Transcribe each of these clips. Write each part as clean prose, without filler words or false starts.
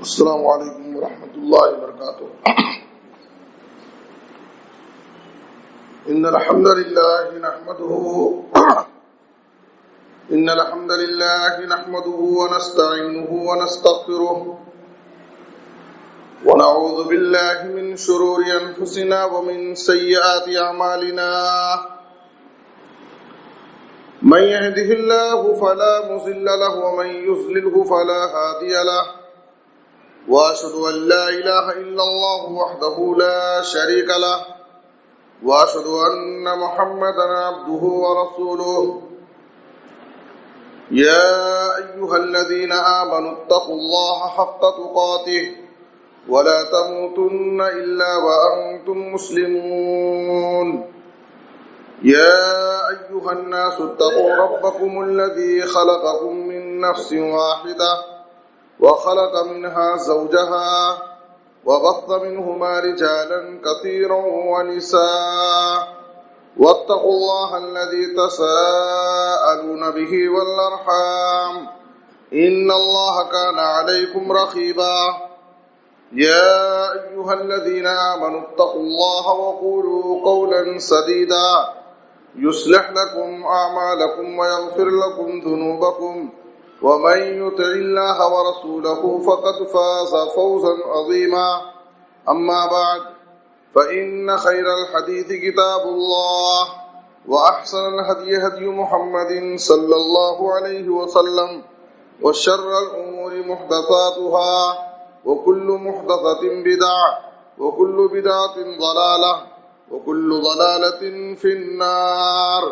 السلام علیکم ورحمۃ اللہ وبرکاتہ۔ ان الحمد للہ نحمده ونستعینه ونستغفره ونعوذ باللہ من شرور انفسنا ومن سیئات اعمالنا من يهده الله فلا مضل له ومن يضلل فلا هادي له واشهد ان لا اله الا الله وحده لا شريك له واشهد ان محمدا عبده ورسوله يا ايها الذين امنوا اتقوا الله حق تقاته ولا تموتن الا وانتم مسلمون يا ايها الناس اتقوا ربكم الذي خلقكم من نفس واحده وخلق منها زوجها وبث منهما رجالا كثيرا ونساء واتقوا الله الذي تساءلون به والأرحام إن الله كان عليكم رقيبا يا أيها الذين آمنوا اتقوا الله وقولوا قولا سديدا يصلح لكم أعمالكم ويغفر لكم ذنوبكم ومن يطع الله ورسوله فقد فاز فوزا عظيما أما بعد فإن خير الحديث كتاب الله وأحسن الهدي هدي محمد صلى الله عليه وسلم وشر الأمور محدثاتها وكل محدثة بدعة وكل بدعة ضلالة وكل ضلالة في النار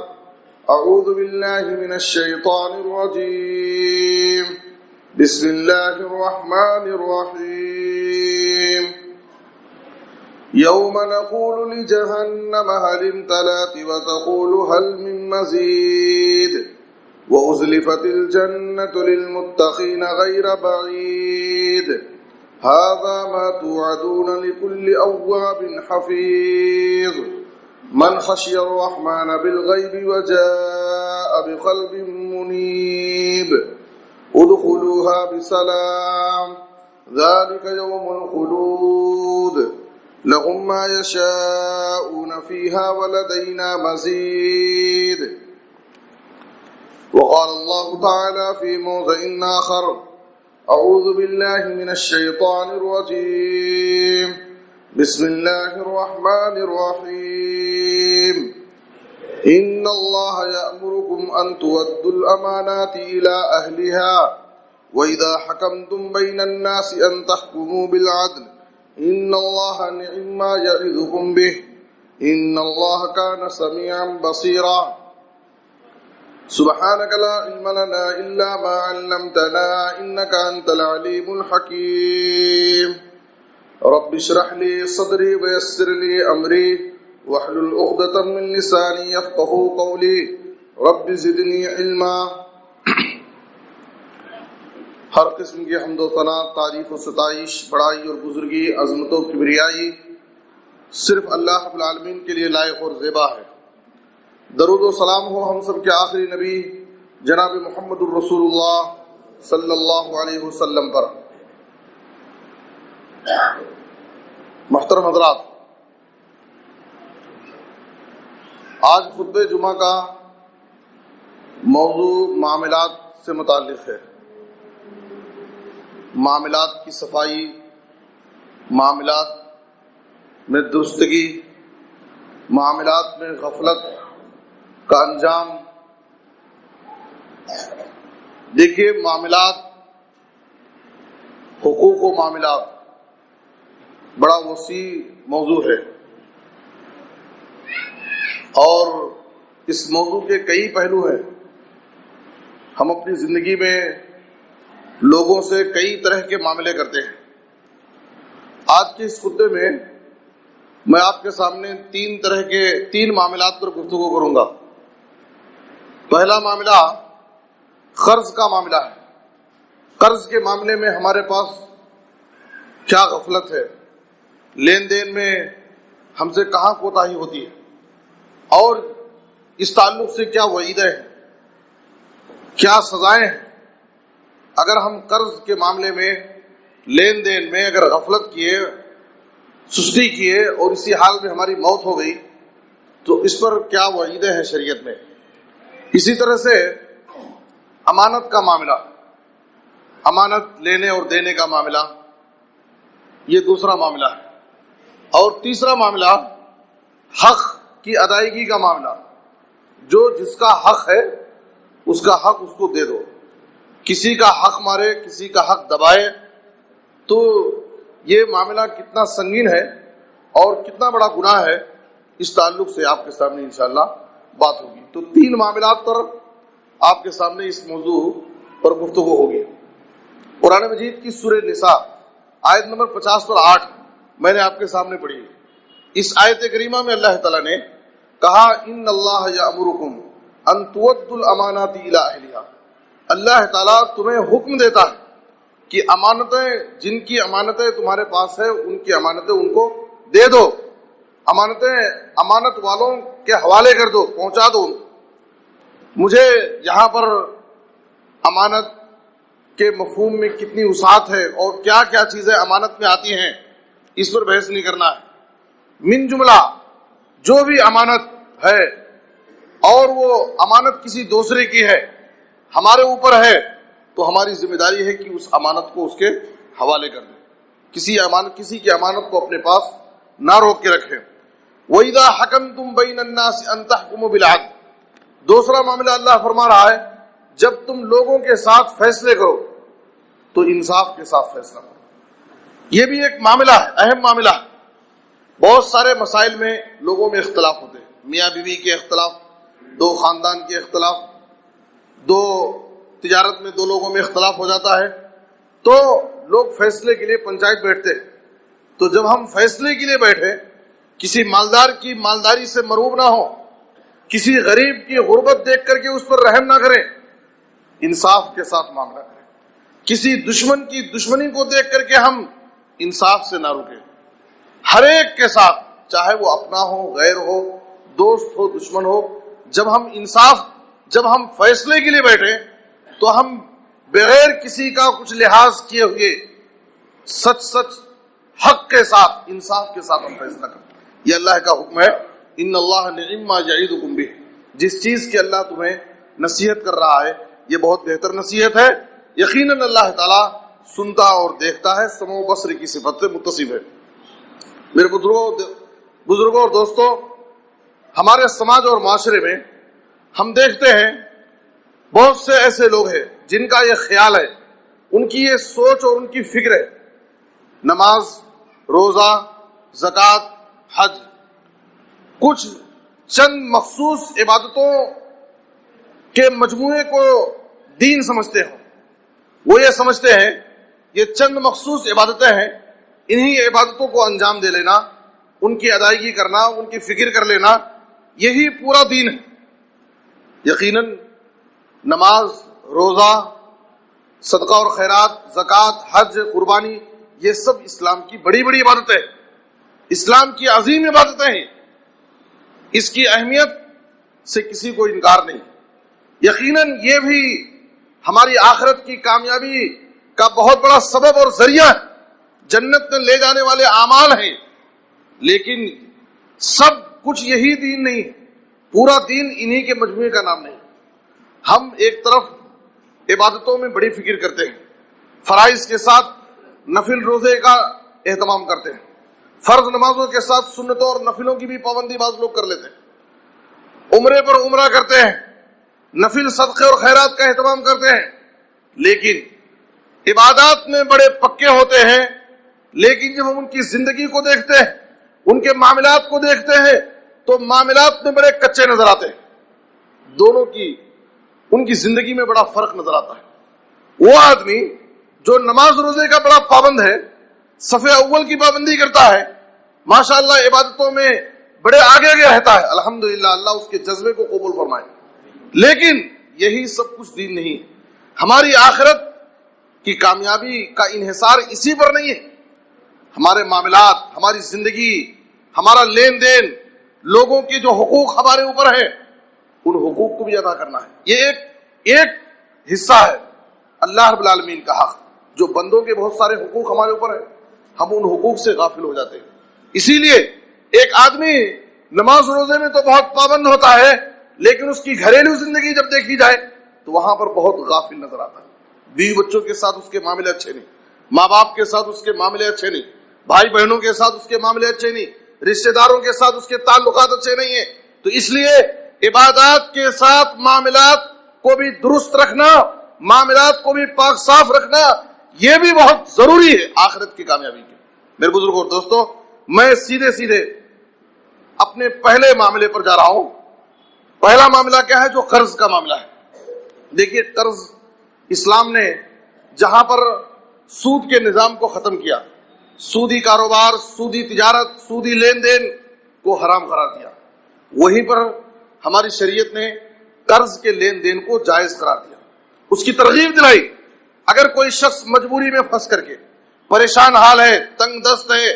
اعوذ باللہ من الشیطان الرجیم بسم اللہ الرحمن الرحیم یوم نقول لجہنم هل امتلأت وتقول هل من مزید وأزلفت الجنة للمتقین غیر بعید هذا ما توعدون لكل أواب حفیظ من خشی الرحمن بالغیب وجاء بقلب منیب ادخلوها بسلام ذلك يوم الخلود لهم ما يشاءون فيها ولدينا مزيد وقال الله تعالى في موضع آخر أعوذ بالله من الشيطان الرجيم بسم الله الرحمن الرحيم إن الله يأمركم أن تودوا الأمانات إلى أهلها وإذا حكمتم بين الناس أن تحكموا بالعدل إن الله نعم ما يعظكم به إن الله كان سميعا بصيرا سبحانك لا علم لنا إلا ما علمتنا إنك أنت العليم الحكيم رب اشرح لي صدري ويسر لي امري واحلل عقدة من لساني يفقهوا قولي رب زدني علما۔ ہر قسم کی حمد و ثنا، تعریف و ستائش، بڑائی اور بزرگی، عظمت و کبریائی صرف اللہ رب العالمین کے لیے لائق اور زیبا ہے۔ درود و سلام ہو ہم سب کے آخری نبی جناب محمد الرسول اللہ صلی اللہ علیہ وسلم پر۔ محترم حضرات، آج خطبہ جمعہ کا موضوع معاملات سے متعلق ہے۔ معاملات کی صفائی، معاملات میں درستگی، معاملات میں غفلت کا انجام۔ دیکھیے، معاملات، حقوق و معاملات بڑا وسیع موضوع ہے، اور اس موضوع کے کئی پہلو ہیں۔ ہم اپنی زندگی میں لوگوں سے کئی طرح کے معاملے کرتے ہیں۔ آج کے اس خطبے میں میں آپ کے سامنے تین معاملات پر گفتگو کروں گا۔ پہلا معاملہ قرض کا معاملہ ہے۔ قرض کے معاملے میں ہمارے پاس کیا غفلت ہے، لین دین میں ہم سے کہاں کوتاہی ہوتی ہے، اور اس تعلق سے کیا وعیدیں ہیں، کیا سزائیں ہیں اگر ہم قرض کے معاملے میں لین دین میں اگر غفلت کیے، سستی کیے اور اسی حال میں ہماری موت ہو گئی تو اس پر کیا وعیدیں ہیں شریعت میں۔ اسی طرح سے امانت کا معاملہ، امانت لینے اور دینے کا معاملہ، یہ دوسرا معاملہ ہے۔ اور تیسرا معاملہ حق کی ادائیگی کا معاملہ، جو جس کا حق ہے اس کا حق اس کو دے دو۔ کسی کا حق مارے، کسی کا حق دبائے تو یہ معاملہ کتنا سنگین ہے اور کتنا بڑا گناہ ہے، اس تعلق سے آپ کے سامنے انشاءاللہ بات ہوگی۔ تو 3 معاملات پر آپ کے سامنے اس موضوع پر گفتگو ہوگی۔ قرآن مجید کی سورہ نساء آیت نمبر 50 اور 8 میں نے آپ کے سامنے پڑھی۔ اس آیت کریمہ میں اللہ تعالیٰ نے کہا ان اللہ یأمرکم ان تؤدوا الامانات الی اہلہا، اللہ تعالیٰ تمہیں حکم دیتا ہے کہ امانتیں، جن کی امانتیں تمہارے پاس ہیں ان کی امانتیں ان کو دے دو، امانتیں امانت والوں کے حوالے کر دو، پہنچا دو ان کو۔ مجھے یہاں پر امانت کے مفہوم میں کتنی وسعت ہے اور کیا کیا چیزیں امانت میں آتی ہیں اس پر بحث نہیں کرنا ہے۔ من جملہ جو بھی امانت ہے اور وہ امانت کسی دوسرے کی ہے، ہمارے اوپر ہے تو ہماری ذمہ داری ہے کہ اس امانت کو اس کے حوالے کر دیں، کسی کی امانت کو اپنے پاس نہ روک کے رکھیں۔ وَإِذَا حَكَمْتُمْ بَيْنَ النَّاسِ أَن تَحْكُمُوا بِالْعَدْلِ، دوسرا معاملہ اللہ فرما رہا ہے جب تم لوگوں کے ساتھ فیصلے کرو تو انصاف کے ساتھ فیصلہ کرو۔ یہ بھی ایک معاملہ ہے، اہم معاملہ ہے۔ بہت سارے مسائل میں لوگوں میں اختلاف ہوتے ہیں، میاں بیوی کے اختلاف، 2 خاندان کے اختلاف، 2 تجارت میں 2 لوگوں میں اختلاف ہو جاتا ہے تو لوگ فیصلے کے لیے پنچایت بیٹھتے ہیں۔ تو جب ہم فیصلے کے لیے بیٹھے، کسی مالدار کی مالداری سے مروب نہ ہو، کسی غریب کی غربت دیکھ کر کے اس پر رحم نہ کریں، انصاف کے ساتھ معاملہ کریں۔ کسی دشمن کی دشمنی کو دیکھ کر کے ہم انصاف سے نہ رکیں، ہر ایک کے ساتھ، چاہے وہ اپنا ہو، غیر ہو، دوست ہو، دشمن ہو، جب ہم فیصلے کے لیے بیٹھے تو ہم بغیر کسی کا کچھ لحاظ کیے ہوئے سچ حق کے ساتھ، انصاف کے ساتھ ہم فیصلہ کریں۔ یہ اللہ کا حکم ہے، ان اللہ نعم ما یعظکم بہ، جس چیز کی اللہ تمہیں نصیحت کر رہا ہے یہ بہت بہتر نصیحت ہے۔ یقیناً اللہ تعالیٰ سنتا اور دیکھتا ہے، سمع و بصر کی صفت سے متصف ہے۔ میرے بزرگوں اور دوستوں، ہمارے سماج اور معاشرے میں ہم دیکھتے ہیں بہت سے ایسے لوگ ہیں جن کا یہ خیال ہے، ان کی یہ سوچ اور ان کی فکر ہے، نماز، روزہ، زکوٰۃ، حج، کچھ چند مخصوص عبادتوں کے مجموعے کو دین سمجھتے ہوں۔ وہ یہ سمجھتے ہیں یہ چند مخصوص عبادتیں ہیں، انہی عبادتوں کو انجام دے لینا، ان کی ادائیگی کرنا، ان کی فکر کر لینا، یہی پورا دین ہے۔ یقیناً نماز، روزہ، صدقہ اور خیرات، زکوٰۃ، حج، قربانی، یہ سب اسلام کی بڑی بڑی عبادتیں، اسلام کی عظیم عبادتیں ہیں، اس کی اہمیت سے کسی کو انکار نہیں۔ یقیناً یہ بھی ہماری آخرت کی کامیابی کا بہت بڑا سبب اور ذریعہ ہے، جنت میں لے جانے والے اعمال ہیں، لیکن سب کچھ یہی دین نہیں ہے، پورا دین انہی کے مجموعے کا نام نہیں۔ ہم ایک طرف عبادتوں میں بڑی فکر کرتے ہیں، فرائض کے ساتھ نفل روزے کا اہتمام کرتے ہیں، فرض نمازوں کے ساتھ سنتوں اور نفلوں کی بھی پابندی بعض لوگ کر لیتے ہیں، عمرے پر عمرہ کرتے ہیں، نفل صدقے اور خیرات کا اہتمام کرتے ہیں، لیکن عبادات میں بڑے پکے ہوتے ہیں، لیکن جب ہم ان کی زندگی کو دیکھتے ہیں، ان کے معاملات کو دیکھتے ہیں تو معاملات میں بڑے کچے نظر آتے ہیں، دونوں کی ان کی زندگی میں بڑا فرق نظر آتا ہے۔ وہ آدمی جو نماز روزے کا بڑا پابند ہے، صف اول کی پابندی کرتا ہے، ماشاءاللہ عبادتوں میں بڑے آگے رہتا ہے، الحمدللہ، اللہ اس کے جذبے کو قبول فرمائے، لیکن یہی سب کچھ دین نہیں ہے۔ ہماری آخرت کی کامیابی کا انحصار اسی پر نہیں ہے، ہمارے معاملات، ہماری زندگی، ہمارا لین دین، لوگوں کے جو حقوق ہمارے اوپر ہیں ان حقوق کو بھی ادا کرنا ہے۔ یہ ایک حصہ ہے اللہ رب العالمین کا حق جو بندوں کے بہت سارے حقوق ہمارے اوپر ہیں، ہم ان حقوق سے غافل ہو جاتے ہیں۔ اسی لیے ایک آدمی نماز روزے میں تو بہت پابند ہوتا ہے، لیکن اس کی گھریلو زندگی جب دیکھی جائے تو وہاں پر بہت غافل نظر آتا ہے۔ بیوی بچوں کے ساتھ اس کے معاملے اچھے نہیں، ماں باپ کے ساتھ اس کے معاملے اچھے نہیں، بھائی بہنوں کے ساتھ اس کے معاملے اچھے نہیں، رشتہ داروں کے ساتھ اس کے تعلقات اچھے نہیں ہیں۔ تو اس لیے عبادات کے ساتھ معاملات کو بھی درست رکھنا، معاملات کو بھی پاک صاف رکھنا، یہ بھی بہت ضروری ہے آخرت کی کامیابی کے۔ میرے بزرگوں اور دوستو، میں سیدھے اپنے پہلے معاملے پر جا رہا ہوں۔ پہلا معاملہ کیا ہے؟ جو قرض کا معاملہ ہے۔ دیکھیے، قرض اسلام نے جہاں پر سود کے نظام کو ختم کیا، سودی کاروبار، سودی تجارت، سودی لین دین کو حرام قرار دیا، وہیں پر ہماری شریعت نے قرض کے لین دین کو جائز قرار دیا، اس کی ترغیب دلائی۔ اگر کوئی شخص مجبوری میں پھنس کر کے پریشان حال ہے، تنگ دست ہے،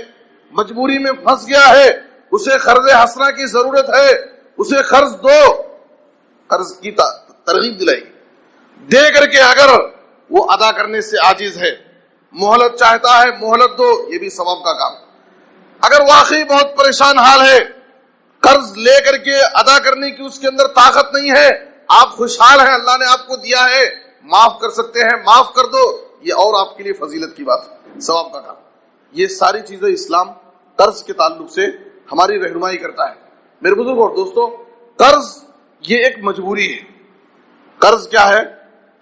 مجبوری میں پھنس گیا ہے، اسے قرض حسنہ کی ضرورت ہے، اسے قرض دو، قرض کی ترغیب دلائی۔ دے کر کے اگر وہ ادا کرنے سے عاجز ہے، مہلت چاہتا ہے، مہلت دو، یہ بھی ثواب کا کام۔ اگر واقعی بہت پریشان حال ہے، قرض لے کر کے ادا کرنے کی اس کے اندر طاقت نہیں ہے، آپ خوشحال ہیں، اللہ نے آپ کو دیا ہے، معاف کر سکتے ہیں، معاف کر دو، یہ اور آپ کے لیے فضیلت کی بات ہے، ثواب کا کام۔ یہ ساری چیزیں اسلام قرض کے تعلق سے ہماری رہنمائی کرتا ہے۔ میرے بزرگوں اور دوستو، قرض یہ ایک مجبوری ہے۔ قرض کیا ہے؟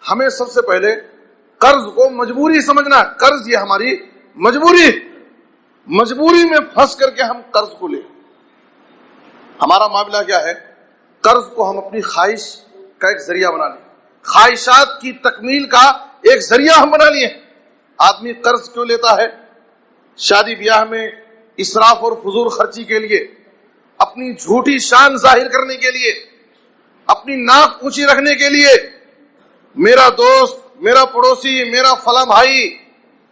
ہمیں سب سے پہلے قرض کو مجبوری سمجھنا۔ قرض یہ ہماری مجبوری ہے، مجبوری میں پھنس کر کے ہم قرض کو لیں۔ ہمارا معاملہ کیا ہے؟ قرض کو ہم اپنی خواہش کا ایک ذریعہ بنا لیں، خواہشات کی تکمیل کا ایک ذریعہ ہم بنا لیے۔ آدمی قرض کیوں لیتا ہے؟ شادی بیاہ میں اسراف اور فضول خرچی کے لیے، اپنی جھوٹی شان ظاہر کرنے کے لیے، اپنی ناک اونچی رکھنے کے لیے۔ میرا دوست، میرا پڑوسی، میرا فلاں بھائی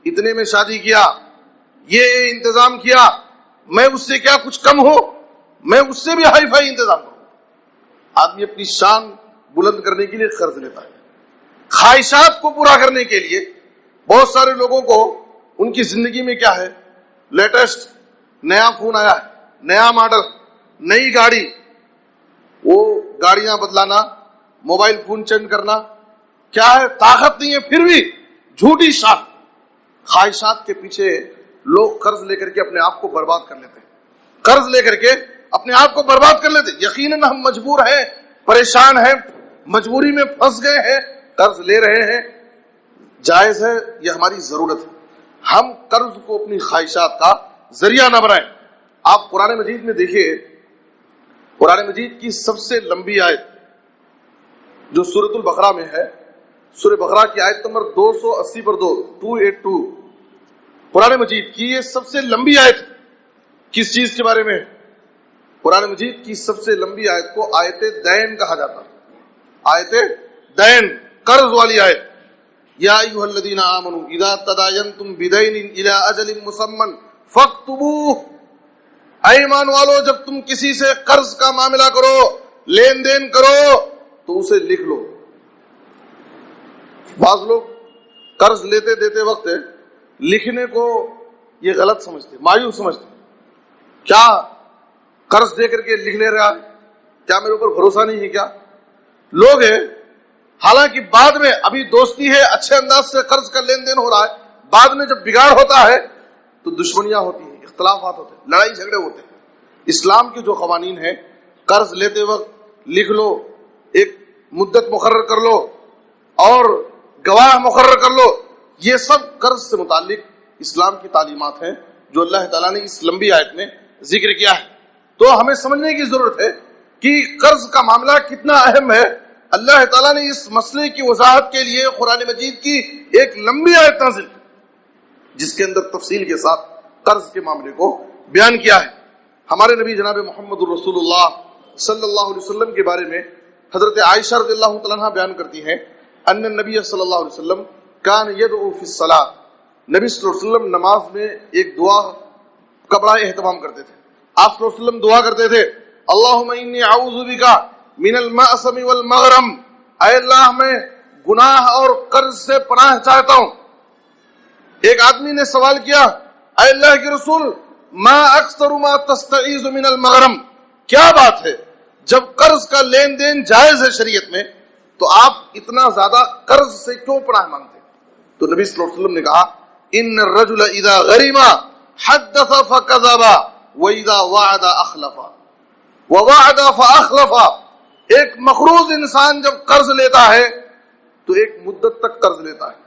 اتنے میں شادی کیا، یہ انتظام کیا، میں اس سے کیا کچھ کم ہوں؟ میں اس سے بھی ہائی فائی انتظام کروں۔ آدمی اپنی شان بلند کرنے کے لیے قرض لیتا ہے، خواہشات کو پورا کرنے کے لیے۔ بہت سارے لوگوں کو ان کی زندگی میں کیا ہے؟ لیٹسٹ نیا فون آیا ہے، نیا ماڈل، نئی گاڑی، وہ گاڑیاں بدلانا، موبائل فون چینج کرنا، کیا ہے؟ طاقت نہیں ہے، پھر بھی جھوٹی شان، خواہشات کے پیچھے لوگ قرض لے کر کے اپنے آپ کو برباد کر لیتے ہیں، قرض لے کر کے اپنے آپ کو برباد کر لیتے ہیں۔ یقیناً ہم مجبور ہیں، پریشان ہیں، مجبوری میں پھنس گئے ہیں، قرض لے رہے ہیں، جائز ہے، یہ ہماری ضرورت ہے۔ ہم قرض کو اپنی خواہشات کا ذریعہ نہ بنائیں۔ آپ قرآن مجید میں دیکھیے، قرآن مجید کی سب سے لمبی آیت جو سورۃ البقرہ میں ہے، سورہ بقرہ کی آیت نمبر 280 پر 282، قرآن مجید کی یہ سب سے لمبی آیت کس چیز کے بارے میں ہے؟ قرآن مجید کی سب سے لمبی آیت کو آیت دین کہا جاتا ہے۔ آیت دین، قرض والی آیت۔ یا ایھا الذین آمنوا اذا تداینتم بدین الی اجل مسمى فاکتبوہ، اے ایمان والو، جب تم کسی سے قرض کا معاملہ کرو، لین دین کرو، تو اسے لکھ لو۔ بعض لوگ قرض لیتے دیتے وقت لکھنے کو یہ غلط سمجھتے، مایوس سمجھتے۔ کیا قرض دے کر کے لکھ لے رہا ہے؟ کیا میرے اوپر بھروسہ نہیں ہے کیا؟ لوگ ہیں، حالانکہ بعد میں ابھی دوستی ہے، اچھے انداز سے قرض کا لین دین ہو رہا ہے، بعد میں جب بگاڑ ہوتا ہے تو دشمنیاں ہوتی ہیں، اختلافات ہوتے ہیں، لڑائی جھگڑے ہوتے ہیں۔ اسلام کے جو قوانین ہیں، قرض لیتے وقت لکھ لو، ایک مدت مقرر کر لو اور گواہ مقرر کر لو، یہ سب قرض سے متعلق اسلام کی تعلیمات ہیں جو اللہ تعالیٰ نے اس لمبی آیت میں ذکر کیا ہے۔ تو ہمیں سمجھنے کی ضرورت ہے کہ قرض کا معاملہ کتنا اہم ہے۔ اللہ تعالیٰ نے اس مسئلے کی وضاحت کے لیے قرآن مجید کی ایک لمبی آیت نازل جس کے اندر تفصیل کے ساتھ قرض کے معاملے کو بیان کیا ہے۔ ہمارے نبی جناب محمد الرسول اللہ صلی اللہ علیہ وسلم کے بارے میں حضرت عائشہ رضی اللہ تعالیٰ عنہا بیان کرتی ہیں، ان النبی صلی اللہ علیہ وسلم کان یدعو فی الصلاۃ، نبی صلی اللہ علیہ وسلم نماز میں ایک دعا کا بڑا اہتمام کرتے تھے۔ آپ صلی اللہ علیہ وسلم دعا کرتے تھے، اللہم انی اعوذ بک من المأثم والمغرم، اے اللہ میں گناہ اور قرض سے پناہ چاہتا ہوں۔ ایک آدمی نے سوال کیا، اے اللہ کے رسول، ما اکثر ما تستعیذ من المغرم، کیا بات ہے جب قرض کا لین دین جائز ہے شریعت میں تو آپ اتنا زیادہ قرض سے کیوں پناہ مانگتے ہیں؟ تو نبی صلی اللہ علیہ وسلم نے کہا، ان الرجل اذا غرم حدث فكذب واذا وعد اخلف ووعد فاخلف. ایک مقروض انسان جب قرض لیتا ہے تو ایک مدت تک قرض لیتا ہے،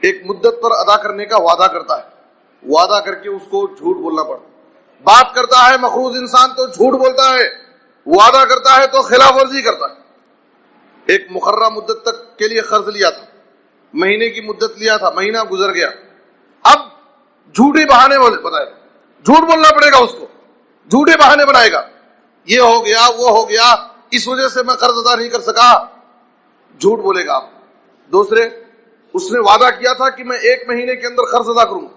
ایک مدت پر ادا کرنے کا وعدہ کرتا ہے، وعدہ کر کے اس کو جھوٹ بولنا پڑتا ہے. بات کرتا ہے مقروض انسان تو جھوٹ بولتا ہے، وعدہ کرتا ہے تو خلاف ورزی کرتا ہے. ایک مقررہ مدت تک کے لیے قرض لیا تھا، مہینے کی مدت لیا تھا، مہینہ گزر گیا، اب جھوٹے بہانے بتائے گا، جھوٹ بولنا پڑے گا اس کو، جھوٹے بہانے بنائے گا، یہ ہو گیا وہ ہو گیا، اس وجہ سے میں قرض ادا نہیں کر سکا، جھوٹ بولے گا. دوسرے، اس نے وعدہ کیا تھا کہ میں 1 مہینے کے اندر قرض ادا کروں،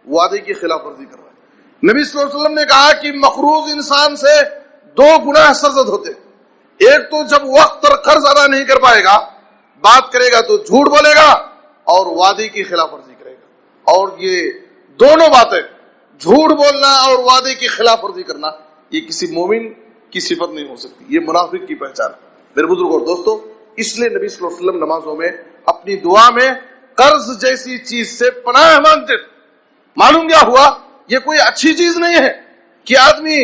وعدے کی خلاف ورزی کر رہا ہے. نبی صلی اللہ علیہ وسلم نے کہا کہ مقروض انسان سے 2 گناہ سرزد ہوتے. ایک تو جب وقت پر قرض ادا نہیں کر پائے گا، بات کرے گا تو جھوٹ بولے گا اور وعدے کی خلاف ورزی کرے گا. اور یہ دونوں باتیں، جھوٹ بولنا اور وعدے کی خلاف ورزی کرنا، یہ کسی مومن کی صفت نہیں ہو سکتی، یہ منافق کی پہچان ہے. میرے بزرگ اور دوستو، اس لیے نبی صلی اللہ علیہ وسلم نمازوں میں اپنی دعا میں قرض جیسی چیز سے پناہ مانگتے. معلوم کیا ہوا؟ یہ کوئی اچھی چیز نہیں ہے کہ آدمی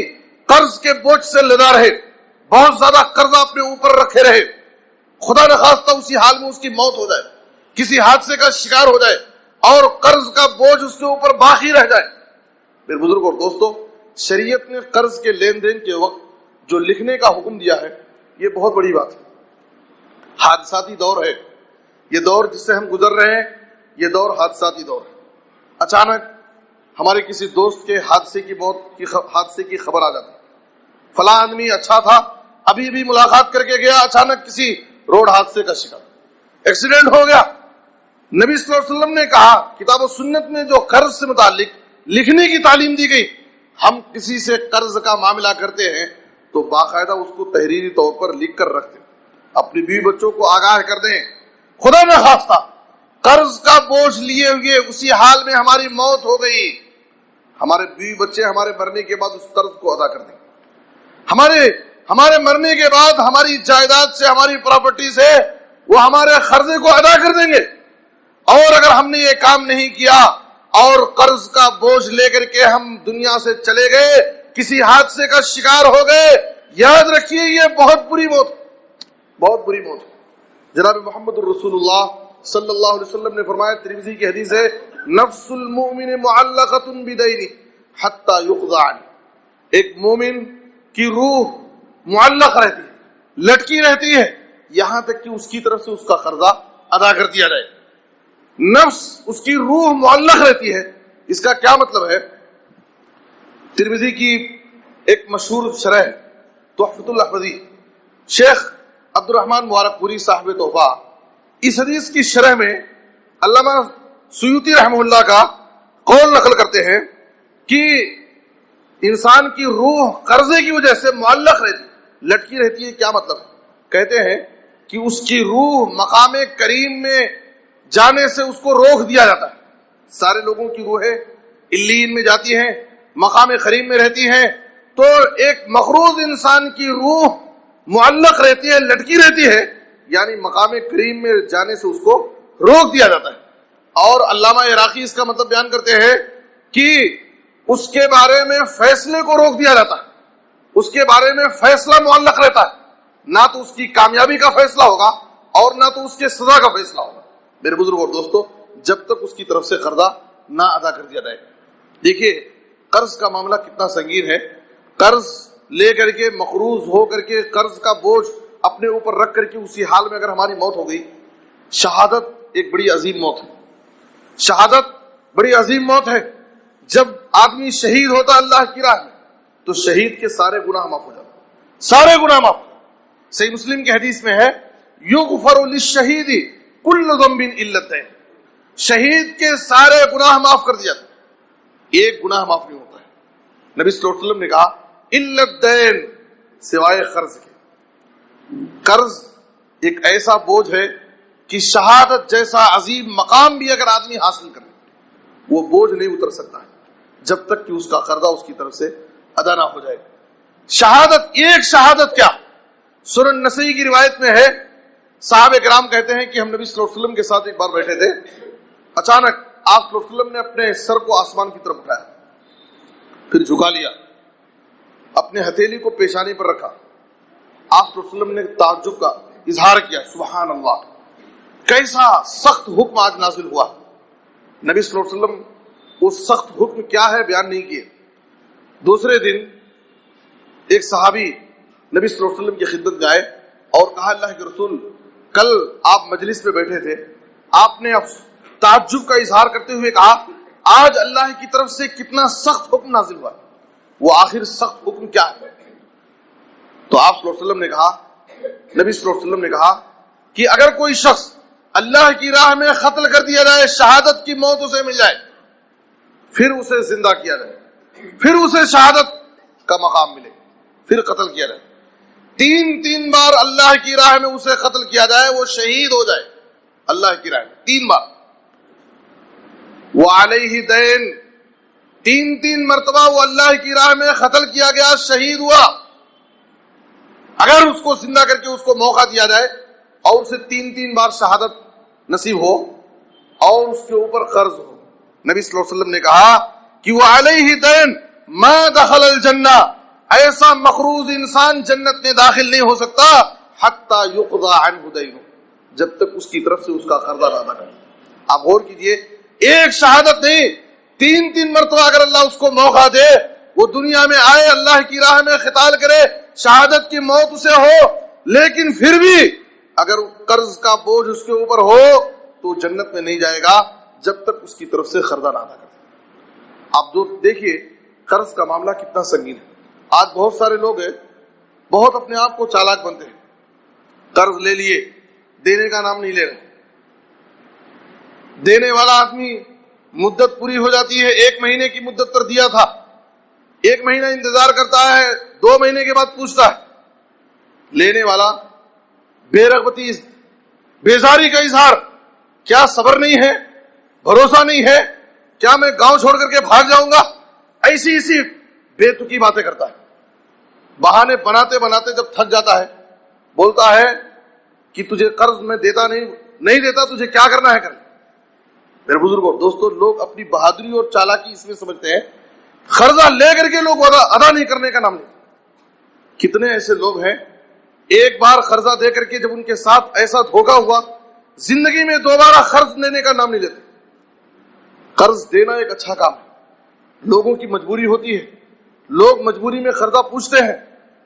قرض کے بوجھ سے لدا رہے، بہت زیادہ قرضہ اپنے اوپر رکھے رہے، خدا نخواستہ اسی حال میں اس کی موت ہو جائے، کسی حادثے کا شکار ہو جائے اور قرض کا بوجھ اس کے اوپر باقی رہ جائے. میرے بزرگ اور دوستو، شریعت نے قرض کے لین دین کے وقت جو لکھنے کا حکم دیا ہے، یہ بہت بڑی بات ہے. حادثاتی دور ہے یہ، دور جس سے ہم گزر رہے ہیں، یہ دور حادثاتی دور ہے. اچانک ہمارے کسی دوست کے حادثے کی خبر آ جاتی، فلاں آدمی اچھا تھا، ابھی بھی ملاقات کر کے گیا، اچانک کسی روڈ حادثے کا شکار، ایکسیڈنٹ ہو گیا. نبی صلی اللہ علیہ وسلم نے کہا، کتاب و سنت میں جو قرض سے متعلق لکھنے کی تعلیم دی گئی، ہم کسی سے قرض کا معاملہ کرتے ہیں تو باقاعدہ اس کو تحریری طور پر لکھ کر رکھتے ہیں، اپنی بیوی بچوں کو آگاہ کر دیں. خدا نہ خواستہ قرض کا بوجھ لیے ہوئے اسی حال میں ہماری موت ہو گئی، ہمارے بیوی بچے ہمارے مرنے کے بعد اس قرض کو ادا کر دیں، ہمارے مرنے کے بعد ہماری جائیداد سے، ہماری پراپرٹی سے وہ ہمارے قرضے کو ادا کر دیں گے. اور اگر ہم نے یہ کام نہیں کیا اور قرض کا بوجھ لے کر کے ہم دنیا سے چلے گئے، کسی حادثے کا شکار ہو گئے، یاد رکھیے یہ بہت بری موت، بہت بری موت. جناب محمد الرسول اللہ صلی اللہ علیہ وسلم نے فرمایا، ترمذی کی حدیث ہے، نفس المؤمن معلقۃ بدینہ حتی یقضى عنہ. ایک مومن کی روح معلق رہتی ہے، لٹکی رہتی ہے، یہاں تک کہ اس کی طرف سے اس کا قرضہ ادا کر دیا جائے. نفس، اس کی روح معلق رہتی ہے. اس کا کیا مطلب ہے؟ ترمذی کی ایک مشہور شرح تحفۃ الاحوذی، شیخ عبد الرحمن مبارک پوری صاحب تحفہ، اس حدیث کی شرح میں علامہ سیوطی رحمہ اللہ کا قول نقل کرتے ہیں کہ انسان کی روح قرضے کی وجہ سے معلق رہتی، لٹکی رہتی ہے. کیا مطلب؟ کہتے ہیں کہ اس کی روح مقام کریم میں جانے سے اس کو روک دیا جاتا ہے. سارے لوگوں کی روحیں علیین میں جاتی ہیں، مقام کریم میں رہتی ہیں، تو ایک مقروض انسان کی روح معلق رہتی ہے، لٹکی رہتی ہے، یعنی مقام کریم میں جانے سے اس کو روک دیا جاتا ہے. اور علامہ عراقی اس کا مطلب بیان کرتے ہیں کہ اس کے بارے میں فیصلے کو روک دیا جاتا ہے، اس کے بارے میں فیصلہ معلق رہتا ہے، نہ تو اس کی کامیابی کا فیصلہ ہوگا اور نہ تو اس کے سزا کا فیصلہ ہوگا. میرے بزرگ اور دوستو، جب تک اس کی طرف سے قرضہ نہ ادا کر دیا جائے. دیکھیے قرض کا معاملہ کتنا سنگین ہے. قرض لے کر کے، مقروض ہو کر کے، قرض کا بوجھ اپنے اوپر رکھ کر کے اسی حال میں اگر ہماری موت ہو گئی، شہادت ایک بڑی عظیم موت ہے. شہادت بڑی عظیم موت ہے. جب آدمی شہید ہوتا اللہ کی راہ میں تو شہید کے سارے گناہ معاف ہو جاتے، سارے گناہ معاف. صحیح مسلم کی حدیث میں ہے، یغفر للشہید کل ذنب الا الدین، شہید کے سارے گناہ معاف کر دیا جاتے، ایک گناہ معاف نہیں ہوتا ہے. نبی صلی اللہ علیہ وسلم نے کہا الا الدین، سوائے قرض کے. قرض ایک ایسا بوجھ ہے کہ شہادت جیسا عظیم مقام بھی اگر آدمی حاصل کرے وہ بوجھ نہیں اتر سکتا ہے جب تک کہ اس کا قرضہ اس کی طرف سے ادا نہ ہو جائے. شہادت، ایک شہادت کیا، سنن نسائی کی روایت میں ہے، صحابہ کرام کہتے ہیں کہ ہم نبی صلی اللہ علیہ وسلم کے ساتھ ایک بار بیٹھے تھے، اچانک آپ صلی اللہ علیہ وسلم نے اپنے سر کو آسمان کی طرف اٹھایا، پھر جھکا لیا، اپنے ہتھیلی کو پیشانی پر رکھا. آپ صلی اللہ علیہ وسلم نے تعجب کا اظہار کیا، سبحان اللہ، کیسا سخت حکم آج نازل ہوا. نبی صلی اللہ علیہ وسلم وہ سخت حکم کیا ہے بیان نہیں کیے. دوسرے دن ایک صحابی نبی صلی اللہ علیہ وسلم کی خدمت میں آئے اور کہا، اللہ کے رسول، کل آپ مجلس میں بیٹھے تھے، آپ نے تعجب کا اظہار کرتے ہوئے کہا، آج اللہ کی طرف سے کتنا سخت حکم نازل ہوا، وہ آخر سخت حکم کیا ہے؟ تو آپ صلی اللہ علیہ وسلم نے کہا، نبی صلی اللہ علیہ وسلم نے کہا کہ اگر کوئی شخص اللہ کی راہ میں قتل کر دیا جائے، شہادت کی موت اسے مل جائے، پھر اسے زندہ کیا جائے، پھر اسے شہادت کا مقام ملے، پھر قتل کیا جائے، 3 بار اللہ کی راہ میں اسے قتل کیا جائے، وہ شہید ہو جائے اللہ کی راہ میں 3 بار. وہ علیہ دین، 3 مرتبہ وہ اللہ کی راہ میں قتل کیا گیا، شہید ہوا. اگر اس کو زندہ کر کے اس کو موقع دیا جائے اور اسے 3 بار شہادت نصیب ہو اور اس کے اوپر قرض ہو، نبی صلی اللہ علیہ وسلم نے کہا کہ وہ علیہ دین ما دخل الجنہ، ایسا مقروض انسان جنت میں داخل نہیں ہو سکتا حتی یقضى عنہ دینہ، جب تک اس کی طرف سے اس کا قرضہ ادا کرے. آپ غور کیجئے، ایک شہادت نہیں، 3 مرتبہ اگر اللہ اس کو موقع دے، وہ دنیا میں آئے، اللہ کی راہ میں قتال کرے، شہادت کی موت اسے ہو، لیکن پھر بھی اگر قرض کا بوجھ اس کے اوپر ہو تو جنت میں نہیں جائے گا جب تک اس کی طرف سے قرضہ نہ ادا کرے. آپ جو دیکھیے قرض کا معاملہ کتنا سنگین ہے. آج بہت سارے لوگ ہیں، بہت اپنے آپ کو چالاک بنتے ہیں، قرض لے لیے، دینے کا نام نہیں لے رہے. دینے والا آدمی مدت پوری ہو جاتی ہے، 1 مہینے کی مدت پر دیا تھا، 1 مہینہ انتظار کرتا ہے، 2 مہینے کے بعد پوچھتا ہے. لینے والا بے رغبتی، بیزاری کا اظہار، کیا صبر نہیں ہے، بھروسہ نہیں ہے، کیا میں گاؤں چھوڑ کر کے بھاگ جاؤں گا، ایسی بے تکی باتیں کرتا ہے. بہانے بناتے بناتے جب تھک جاتا ہے، بولتا ہے کہ تجھے قرض میں دیتا نہیں دیتا، تجھے کیا کرنا ہے کر. میرے بزرگوں، دوستوں، لوگ اپنی بہادری اور چالاکی اس میں سمجھتے ہیں، قرضہ لے کر کے لوگ ادا نہیں کرنے کا نام لیتے. کتنے ایسے لوگ ہیں، ایک بار قرضہ دے کر کے جب ان کے ساتھ ایسا دھوکہ ہوا، زندگی میں دوبارہ قرض لینے کا نام نہیں لیتے. قرض دینا ایک اچھا کام ہے، لوگوں کی مجبوری ہوتی ہے، لوگ مجبوری میں قرضہ پوچھتے ہیں،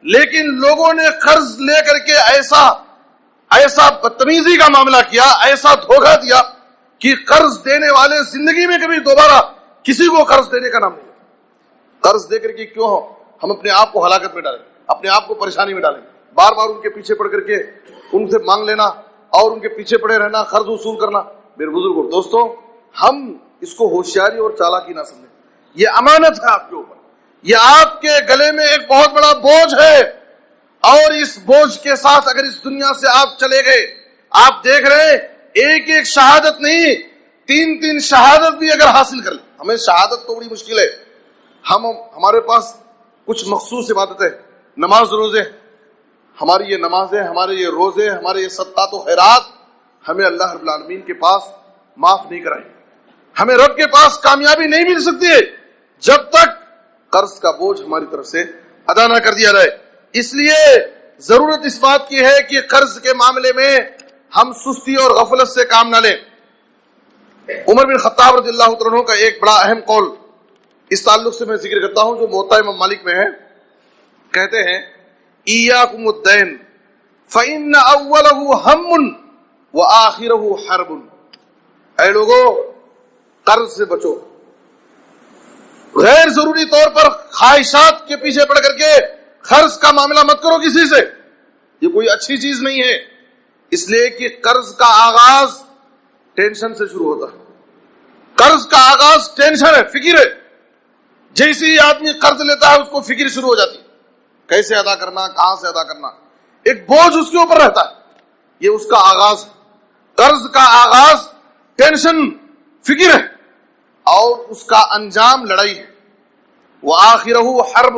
لیکن لوگوں نے قرض لے کر کے ایسا بدتمیزی کا معاملہ کیا، ایسا دھوکہ دیا کہ قرض دینے والے زندگی میں کبھی دوبارہ کسی کو قرض دینے کا نام نہیں لیتے. قرض دے کر کے کیوں ہم اپنے آپ کو ہلاکت میں ڈالیں، اپنے آپ کو پریشانی میں ڈالیں، بار بار ان کے پیچھے پڑ کر کے ان سے مانگ لینا اور ان کے پیچھے پڑے رہنا، قرض وصول کرنا. میرے بزرگوں، دوستوں، ہم اس کو ہوشیاری اور چالاکی نہ سمجھیں. یہ امانت ہے آپ کے اوپر، یہ آپ کے گلے میں ایک بہت بڑا بوجھ ہے، اور اس بوجھ کے ساتھ اگر اس دنیا سے آپ چلے گئے، آپ دیکھ رہے ہیں ایک شہادت نہیں، 3 شہادت بھی اگر حاصل کر لیں. ہمیں شہادت تو بڑی مشکل ہے، ہمارے پاس کچھ مخصوص عبادتیں، نماز روزے، ہماری یہ نمازیں، ہمارے یہ روزے، ہمارے یہ صدقات و خیرات ہمیں اللہ رب العالمین کے پاس معاف نہیں کرائیں. ہمیں رب کے پاس کامیابی نہیں مل سکتی ہے جب تک قرض کا بوجھ ہماری طرف سے ادا نہ کر دیا جائے. اس لیے ضرورت اس بات کی ہے کہ قرض کے معاملے میں ہم سستی اور غفلت سے کام نہ لیں. عمر بن خطاب رضی اللہ تعالیٰ عنہ کا ایک بڑا اہم قول اس تعلق سے میں ذکر کرتا ہوں جو موطا امام مالک میں ہے. کہتے ہیں، ایاکم الدین فإن اولہ ہم وآخرہ حرب. اے لوگو، قرض سے بچو، غیر ضروری طور پر خواہشات کے پیچھے پڑ کر کے قرض کا معاملہ مت کرو کسی سے، یہ کوئی اچھی چیز نہیں ہے. اس لیے کہ قرض کا آغاز ٹینشن سے شروع ہوتا ہے. قرض کا آغاز ٹینشن ہے، فکر ہے. جیسے ہی آدمی قرض لیتا ہے اس کو فکر شروع ہو جاتی ہے، کیسے ادا کرنا، کہاں سے ادا کرنا، ایک بوجھ اس کے اوپر رہتا ہے. یہ اس کا آغاز، قرض کا آغاز ٹینشن، فکر ہے. اور اس کا انجام لڑائی ہے. وآخرہ حرب،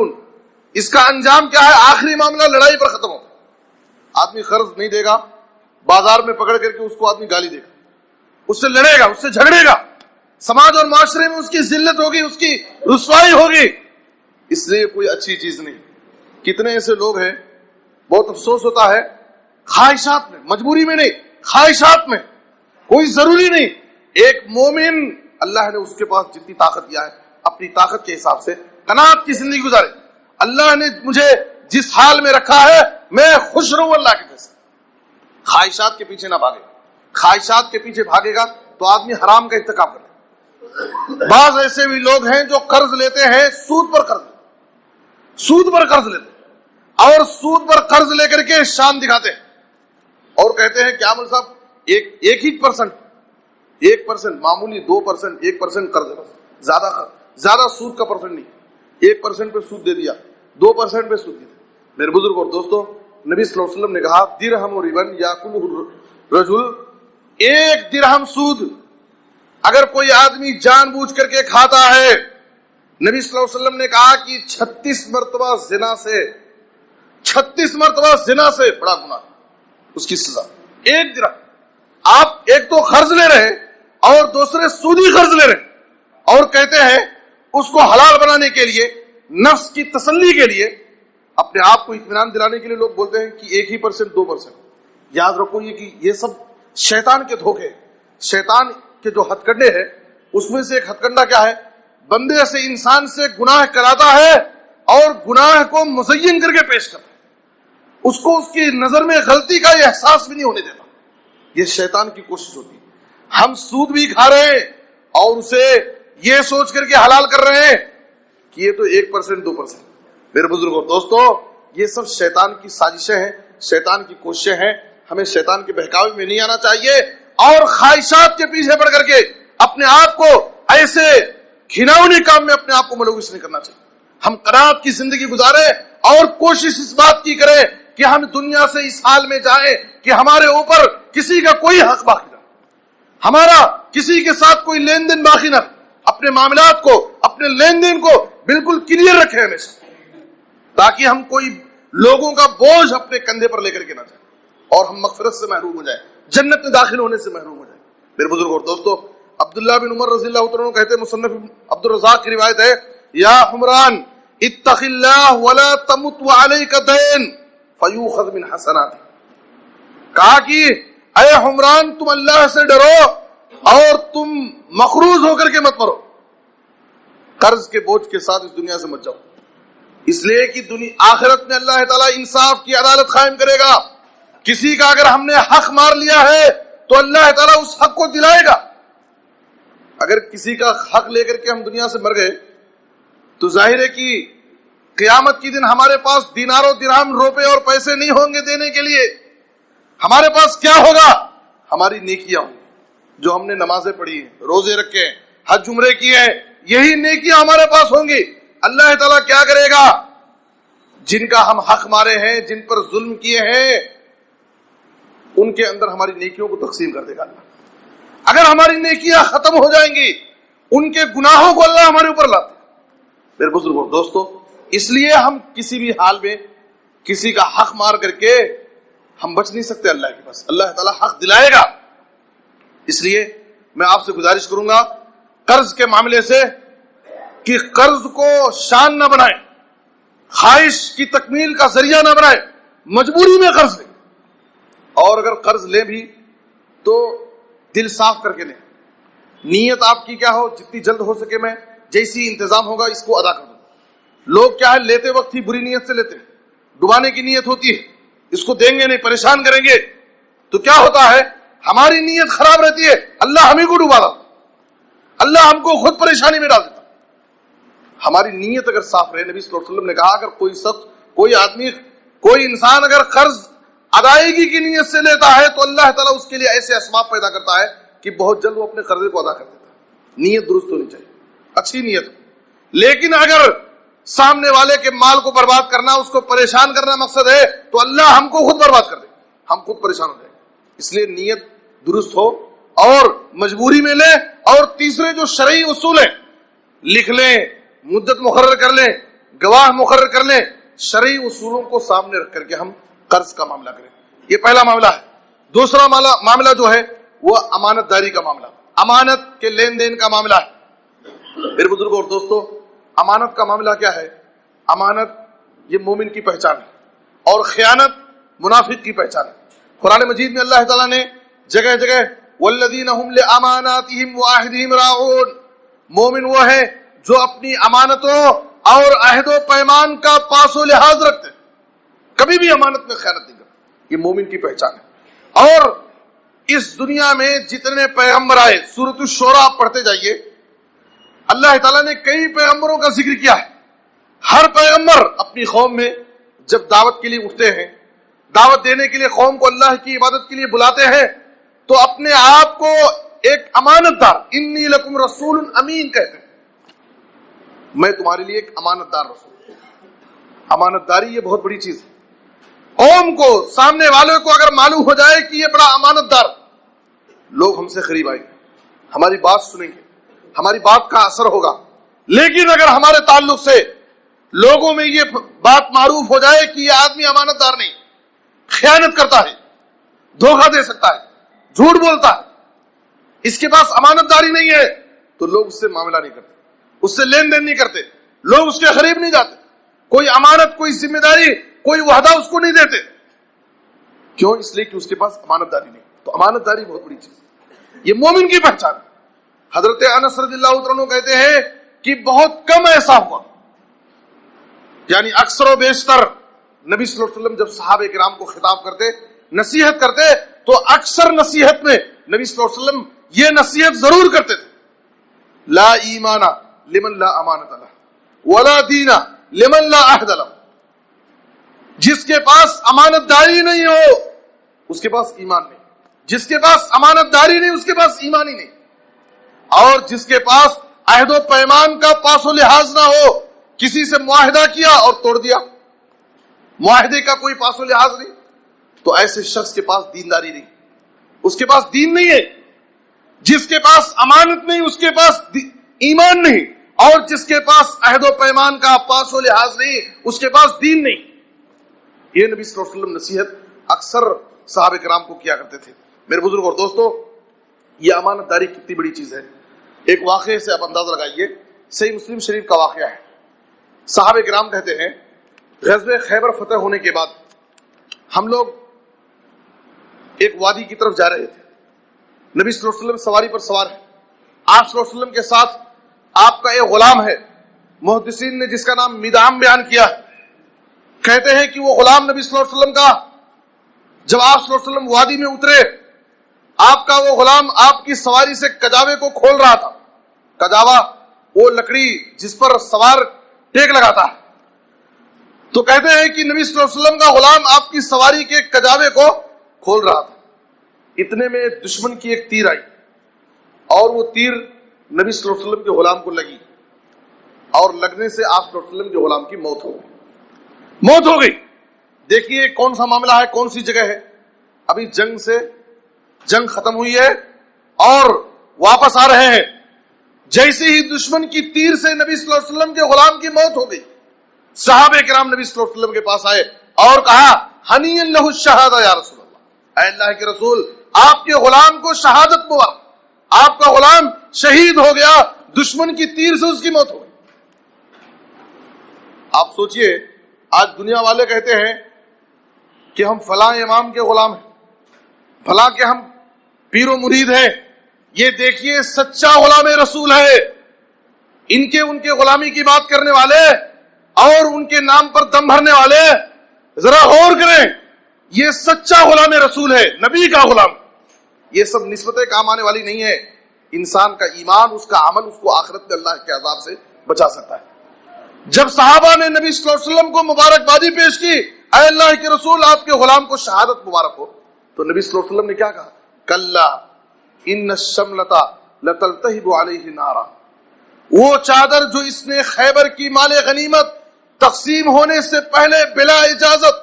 اس کا انجام کیا ہے؟ آخری معاملہ لڑائی پر ختم ہوگا. آدمی قرض نہیں دے گا، بازار میں پکڑ کر کے اس کو آدمی گالی دے گا، اس سے لڑے گا، اس سے جھگڑے گا، سماج اور معاشرے میں اس کی ذلت ہوگی، اس کی رسوائی ہوگی. اس لیے کوئی اچھی چیز نہیں. کتنے ایسے لوگ ہیں، بہت افسوس ہوتا ہے، خواہشات میں، مجبوری میں نہیں، خواہشات میں، کوئی ضروری نہیں. ایک مومن اللہ نے اس کے پاس جتنی طاقت دیا ہے اپنی طاقت کے حساب سے قناعت کی زندگی گزارے. اللہ نے مجھے جس حال میں رکھا ہے میں خوش رہوں اللہ کے جیسے. خواہشات کے پیچھے نہ بھاگے. خواہشات کے پیچھے بھاگے گا تو آدمی حرام کا ارتکاب کرے. بعض ایسے بھی لوگ ہیں جو قرض لیتے ہیں، سود پر قرض لیتے ہیں اور سود پر قرض لے کر کے شان دکھاتے ہیں اور کہتے ہیں کہ عامل صاحب ایک ہی پرسنٹ، 1% معمولی 2%، 1% قرض ہے، زیادہ سود کا پرسنٹ نہیں. 1% پہ سود دے دیا، 2% پہ سود دے دیا. میرے بزرگ اور دوستو، نبی صلی اللہ علیہ وسلم نے کہا درہم و ربن یاکلہ رجل، 1 درہم سود اگر کوئی آدمی جان بوجھ کر کے کھاتا ہے، نبی صلی اللہ علیہ وسلم نے کہا کہ 36 مرتبہ زنا سے بڑا گناہ اس کی سزا. 1 درہم. آپ ایک تو قرض لے رہے ہیں اور دوسرے سودی قرض لے رہے ہیں اور کہتے ہیں اس کو حلال بنانے کے لیے، نفس کی تسلی کے لیے، اپنے آپ کو اطمینان دلانے کے لیے لوگ بولتے ہیں کہ 1% 2%. یاد رکھو یہ سب شیطان کے دھوکے، شیطان کے جو ہتھ کنڈے ہیں اس میں سے ایک ہتھ کنڈا کیا ہے؟ بندے سے، انسان سے گناہ کراتا ہے اور گناہ کو مزین کر کے پیش کرتا ہے، اس کو اس کی نظر میں غلطی کا احساس بھی نہیں ہونے دیتا. یہ شیطان کی کوشش ہوتی ہے. ہم سود بھی کھا رہے ہیں اور اسے یہ سوچ کر کے حلال کر رہے ہیں کہ یہ تو 1% 2%. میرے بزرگوں دوستو، یہ سب شیطان کی سازشیں ہیں، شیطان کی کوششیں ہیں. ہمیں شیطان کے بہکاوے میں نہیں آنا چاہیے اور خواہشات کے پیچھے پڑ کر کے اپنے آپ کو ایسے گھناؤنے کام میں اپنے آپ کو ملوث نہیں کرنا چاہیے. ہم قناعت کی زندگی گزاریں اور کوشش اس بات کی کریں کہ ہم دنیا سے اس حال میں جائیں کہ ہمارے اوپر کسی کا کوئی حق باقی نہ، ہمارا کسی کے ساتھ کوئی لین دین باقی نہ. اپنے معاملات کو، اپنے لین دین کو بالکل کلیئر رکھیں ہمیشہ، تاکہ ہم کوئی لوگوں کا بوجھ اپنے کندھے پر لے کر کے نہ جائیں اور ہم مغفرت سے محروم ہو جائیں، جنت میں داخل ہونے سے محروم ہو جائیں. میرے بزرگ اور دوستو، عبداللہ بن عمر رضی اللہ عنہ کہتے ہیں، مصنف عبد الرزاق کی روایت ہے، یا حمران اتق اللہ ولا تمت وعلیک دین فیوخذ من حسناتک. کہا کہ اے حمران تم اللہ سے ڈرو اور تم مقروض ہو کر کے مت مرو، قرض کے بوجھ کے ساتھ اس دنیا سے مت جاؤ. اس لیے کہ آخرت میں اللہ تعالیٰ انصاف کی عدالت قائم کرے گا. کسی کا اگر ہم نے حق مار لیا ہے تو اللہ تعالیٰ اس حق کو دلائے گا. اگر کسی کا حق لے کر کے ہم دنیا سے مر گئے تو ظاہر ہے کہ قیامت کی دن ہمارے پاس دینار و درہم، روپے اور پیسے نہیں ہوں گے دینے کے لیے. ہمارے پاس کیا ہوگا؟ ہماری نیکیاں ہوں گی، جو ہم نے نمازیں پڑھی ہیں، روزے رکھے ہیں، حج عمرے کیے ہیں، یہی نیکیاں ہمارے پاس ہوں گی. اللہ تعالیٰ کیا کرے گا؟ جن کا ہم حق مارے ہیں، جن پر ظلم کیے ہیں، ان کے اندر ہماری نیکیوں کو تقسیم کر دے گا اللہ. اگر ہماری نیکیاں ختم ہو جائیں گی، ان کے گناہوں کو اللہ ہمارے اوپر لاتے ہیں. میرے بزرگوں دوستو، اس لیے ہم کسی بھی حال میں کسی کا حق مار کر کے ہم بچ نہیں سکتے. اللہ کے پاس اللہ تعالیٰ حق دلائے گا. اس لیے میں آپ سے گزارش کروں گا قرض کے معاملے سے کہ قرض کو شان نہ بنائیں، خواہش کی تکمیل کا ذریعہ نہ بنائیں. مجبوری میں قرض لیں، اور اگر قرض لیں بھی تو دل صاف کر کے لیں. نیت آپ کی کیا ہو؟ جتنی جلد ہو سکے میں جیسی انتظام ہوگا اس کو ادا کر دوں. لوگ کیا ہے، لیتے وقت ہی بری نیت سے لیتے ہیں، ڈبانے کی نیت ہوتی ہے، اس کو دیں گے نہیں، پریشان کریں گے. تو کیا ہوتا ہے؟ ہماری نیت خراب رہتی ہے، اللہ ہمیں کو ڈبا دیتا، اللہ ہم کو خود پریشانی میں ڈال دیتا. ہماری نیت اگر صاف رہے، نبی صلی اللہ علیہ وسلم نے کہا اگر کوئی شخص، کوئی آدمی، کوئی انسان اگر قرض ادائیگی کی نیت سے لیتا ہے تو اللہ تعالیٰ اس کے لیے ایسے اسباب پیدا کرتا ہے کہ بہت جلد وہ اپنے قرضے کو ادا کر دیتا ہے. نیت درست ہونی چاہیے، اچھی نیت. لیکن اگر سامنے والے کے مال کو برباد کرنا، اس کو پریشان کرنا مقصد ہے تو اللہ ہم کو خود برباد کر دے، ہم خود پریشان ہو جائیں. اس لیے نیت درست ہو اور مجبوری میں لیں، اور تیسرے جو شرعی اصول ہیں لکھ لیں، مدت مقرر کر لیں، گواہ مقرر کر لیں، شرعی اصولوں کو سامنے رکھ کر کے ہم قرض کا معاملہ کریں. یہ پہلا معاملہ ہے. دوسرا معاملہ جو ہے وہ امانت داری کا معاملہ، امانت کے لین دین کا معاملہ ہے. میرے بزرگوں اور دوستو، امانت کا معاملہ کیا ہے؟ امانت یہ مومن کی پہچان ہے اور خیانت منافق کی پہچان ہے. قرآن مجید میں اللہ تعالیٰ نے جگہ جگہ والذین هم لاماناتهم وعہدہم راعون، مومن وہ ہے جو اپنی امانتوں اور عہد و پیمان کا پاس و لحاظ رکھتے ہیں، کبھی بھی امانت میں خیانت نہیں کرتے. یہ مومن کی پہچان ہے. اور اس دنیا میں جتنے پیغمبر آئے، سورۃ الشورى آپ پڑھتے جائیے، اللہ تعالیٰ نے کئی پیغمبروں کا ذکر کیا ہے. ہر پیغمبر اپنی قوم میں جب دعوت کے لیے اٹھتے ہیں، دعوت دینے کے لیے قوم کو اللہ کی عبادت کے لیے بلاتے ہیں، تو اپنے آپ کو ایک امانت دار، انی لکم رسول امین کہتے ہیں. میں تمہارے لیے ایک امانت دار رسول. امانت داری یہ بہت بڑی چیز ہے. قوم کو، سامنے والے کو اگر معلوم ہو جائے کہ یہ بڑا امانت دار، لوگ ہم سے قریب آئیں گے، ہماری بات سنیں گے، ہماری بات کا اثر ہوگا. لیکن اگر ہمارے تعلق سے لوگوں میں یہ بات معروف ہو جائے کہ یہ آدمی امانت دار نہیں، خیانت کرتا ہے، دھوکہ دے سکتا ہے، جھوٹ بولتا ہے، اس کے پاس امانت داری نہیں ہے، تو لوگ اس سے معاملہ نہیں کرتے، اس سے لین دین نہیں کرتے، لوگ اس کے قریب نہیں جاتے، کوئی امانت، کوئی ذمہ داری، کوئی وعدہ اس کو نہیں دیتے. کیوں؟ اس لیے کہ اس کے پاس امانت داری نہیں. تو امانت داری بہت بڑی چیز ہے، یہ مومن کی پہچان ہے. حضرت انس رضی اللہ عنہ کہتے ہیں کہ بہت کم ایسا ہوا، یعنی اکثر و بیشتر نبی صلی اللہ علیہ وسلم جب صحابہ کرام کو خطاب کرتے، نصیحت کرتے، تو اکثر نصیحت میں نبی صلی اللہ علیہ وسلم یہ نصیحت ضرور کرتے تھے: لا ایمان لمن لا امانت لہ ولا دین لمن لا عہد لہ. جس کے پاس امانت داری نہیں ہو اس کے پاس ایمان نہیں، جس کے پاس امانت داری نہیں اس کے پاس ایمان ہی نہیں، اور جس کے پاس عہد و پیمان کا پاس و لحاظ نہ ہو، کسی سے معاہدہ کیا اور توڑ دیا، معاہدے کا کوئی پاس و لحاظ نہیں، تو ایسے شخص کے پاس دینداری نہیں، اس کے پاس دین نہیں ہے. جس کے پاس امانت نہیں اس کے پاس ایمان نہیں، اور جس کے پاس عہد و پیمان کا پاس و لحاظ نہیں اس کے پاس دین نہیں. یہ نبی صلی اللہ علیہ وسلم نصیحت اکثر صحابہ کرام کو کیا کرتے تھے. میرے بزرگ اور دوستو، یہ امانت داری کتنی بڑی چیز ہے. ایک واقعے سے آپ اندازہ لگائیے، صحیح مسلم شریف کا واقعہ ہے. صحابہ کرام کہتے ہیں غزوہ خیبر فتح ہونے کے بعد ہم لوگ ایک وادی کی طرف جا رہے تھے. نبی صلی اللہ علیہ وسلم سواری پر سوار ہے، آپ صلی اللہ علیہ وسلم کے ساتھ آپ کا ایک غلام ہے. محدثین نے جس کا نام میدام بیان کیا، کہتے ہیں کہ وہ غلام نبی صلی اللہ علیہ وسلم کا، جب آپ صلی اللہ علیہ وسلم وادی میں اترے، آپ کا وہ غلام آپ کی سواری سے کجاوے کو کھول رہا تھا. کجاوا وہ لکڑی جس پر سوار ٹیک لگاتا ہے. تو کہتے ہیں کہ نبی صلی اللہ علیہ وسلم کا غلام آپ کی سواری کے کجاوے کو کھول رہا تھا. اتنے میں دشمن کی ایک تیر آئی اور وہ تیر نبی صلی اللہ علیہ وسلم کے غلام کو لگی، اور لگنے سے آپ صلی اللہ علیہ وسلم کے غلام کی موت ہو گئی. موت ہو گئی. دیکھیے کون سا معاملہ ہے، کون سی جگہ ہے. ابھی جنگ ختم ہوئی ہے اور واپس آ رہے ہیں. جیسے ہی دشمن کی تیر سے نبی صلی اللہ علیہ وسلم کے غلام کی موت ہو گئی، صحابہ کرام نبی صلی اللہ علیہ وسلم کے پاس آئے اور کہا ہنیئا لہ الشہادہ یا رسول اللہ، اے اللہ کے رسول، آپ کے غلام کو شہادت مبارک، آپ کا غلام شہید ہو گیا، دشمن کی تیر سے اس کی موت ہو گئی. آپ سوچئے آج دنیا والے کہتے ہیں کہ ہم فلاں امام کے غلام ہیں، فلاں کے ہم پیر و مرید ہیں. یہ دیکھیے سچا غلام رسول ہے. ان کے غلامی کی بات کرنے والے اور ان کے نام پر دم بھرنے والے ذرا غور کریں، یہ سچا غلام رسول ہے، نبی کا غلام. یہ سب نسبتیں کام آنے والی نہیں ہے. انسان کا ایمان، اس کا عمل اس کو آخرت میں اللہ کے عذاب سے بچا سکتا ہے. جب صحابہ نے نبی صلی اللہ علیہ وسلم کو مبارکبادی پیش کی، اے اللہ کے رسول آپ کے غلام کو شہادت مبارک ہو، تو نبی صلی اللہ علیہ وسلم نے کیا کہا؟ کلا ان الشملۃ لتلتہب علیہ نارا. وہ چادر جو اس نے خیبر کی مال غنیمت تقسیم ہونے سے پہلے بلا اجازت